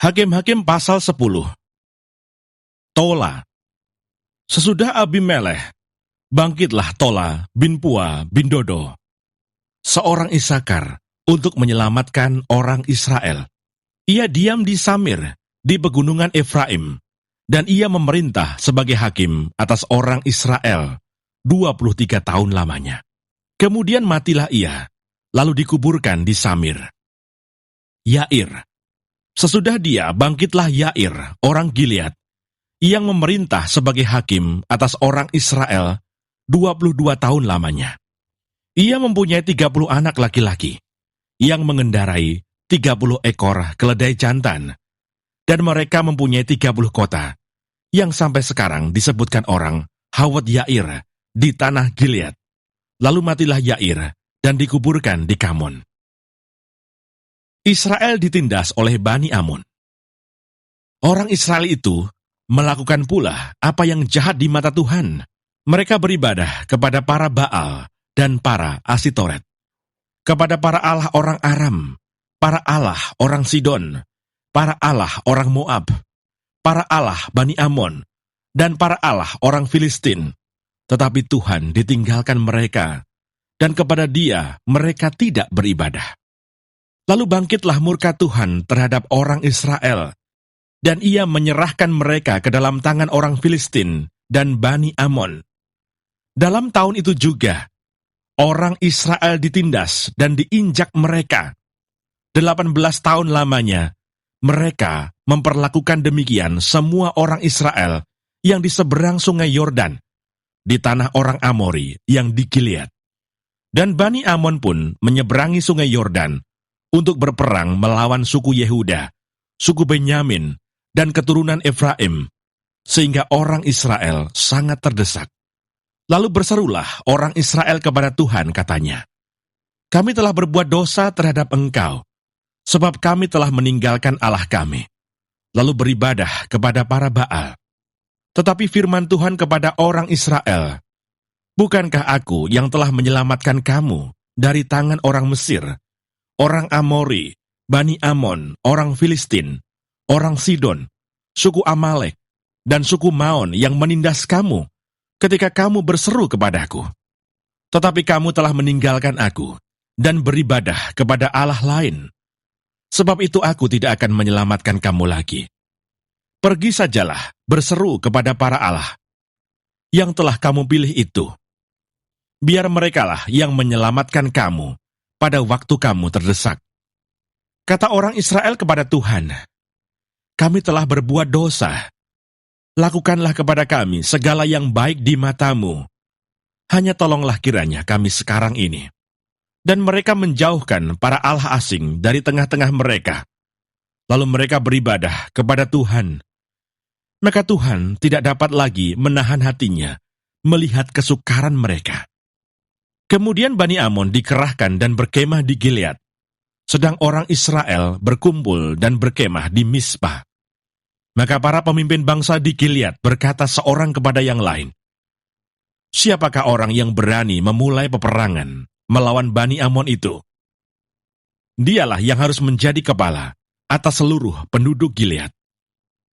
Hakim-Hakim pasal 10. Tola. Sesudah Abimelekh, bangkitlah Tola bin Pua bin Dodo, seorang Isakar, untuk menyelamatkan orang Israel. Ia diam di Samir, di pegunungan Efraim, dan ia memerintah sebagai hakim atas orang Israel 23 tahun lamanya. Kemudian matilah ia, lalu dikuburkan di Samir. Yair. Sesudah dia, bangkitlah Yair, orang Gilead, yang memerintah sebagai hakim atas orang Israel 22 tahun lamanya. Ia mempunyai 30 anak laki-laki, yang mengendarai 30 ekor keledai jantan, dan mereka mempunyai 30 kota, yang sampai sekarang disebutkan orang Hawat Yair di tanah Gilead. Lalu matilah Yair, dan dikuburkan di Kamon. Israel ditindas oleh Bani Amon. Orang Israel itu melakukan pula apa yang jahat di mata Tuhan. Mereka beribadah kepada para Baal dan para Asitoret, kepada para allah orang Aram, para allah orang Sidon, para allah orang Moab, para allah Bani Amon, dan para allah orang Filistin. Tetapi Tuhan ditinggalkan mereka, dan kepada Dia mereka tidak beribadah. Lalu bangkitlah murka Tuhan terhadap orang Israel, dan Ia menyerahkan mereka ke dalam tangan orang Filistin dan Bani Amon. Dalam tahun itu juga, orang Israel ditindas dan diinjak mereka. 18 tahun lamanya, mereka memperlakukan demikian semua orang Israel yang di seberang sungai Yordan, di tanah orang Amori yang di Gilead. Dan Bani Amon pun menyeberangi sungai Yordan untuk berperang melawan suku Yehuda, suku Benyamin, dan keturunan Efraim, sehingga orang Israel sangat terdesak. Lalu berserulah orang Israel kepada Tuhan, katanya, "Kami telah berbuat dosa terhadap Engkau, sebab kami telah meninggalkan Allah kami, lalu beribadah kepada para Baal." Tetapi firman Tuhan kepada orang Israel, "Bukankah aku yang telah menyelamatkan kamu dari tangan orang Mesir, orang Amori, Bani Amon, orang Filistin, orang Sidon, suku Amalek, dan suku Maon yang menindas kamu ketika kamu berseru kepadaku? Tetapi kamu telah meninggalkan aku dan beribadah kepada Allah lain. Sebab itu aku tidak akan menyelamatkan kamu lagi. Pergi sajalah berseru kepada para Allah yang telah kamu pilih itu. Biar merekalah yang menyelamatkan kamu pada waktu kamu terdesak." Kata orang Israel kepada Tuhan, "Kami telah berbuat dosa. Lakukanlah kepada kami segala yang baik di matamu. Hanya tolonglah kiranya kami sekarang ini." Dan mereka menjauhkan para allah asing dari tengah-tengah mereka. Lalu mereka beribadah kepada Tuhan. Maka Tuhan tidak dapat lagi menahan hatinya melihat kesukaran mereka. Kemudian Bani Amon dikerahkan dan berkemah di Gilead, sedang orang Israel berkumpul dan berkemah di Mispa. Maka para pemimpin bangsa di Gilead berkata seorang kepada yang lain, "Siapakah orang yang berani memulai peperangan melawan Bani Amon itu? Dialah yang harus menjadi kepala atas seluruh penduduk Gilead."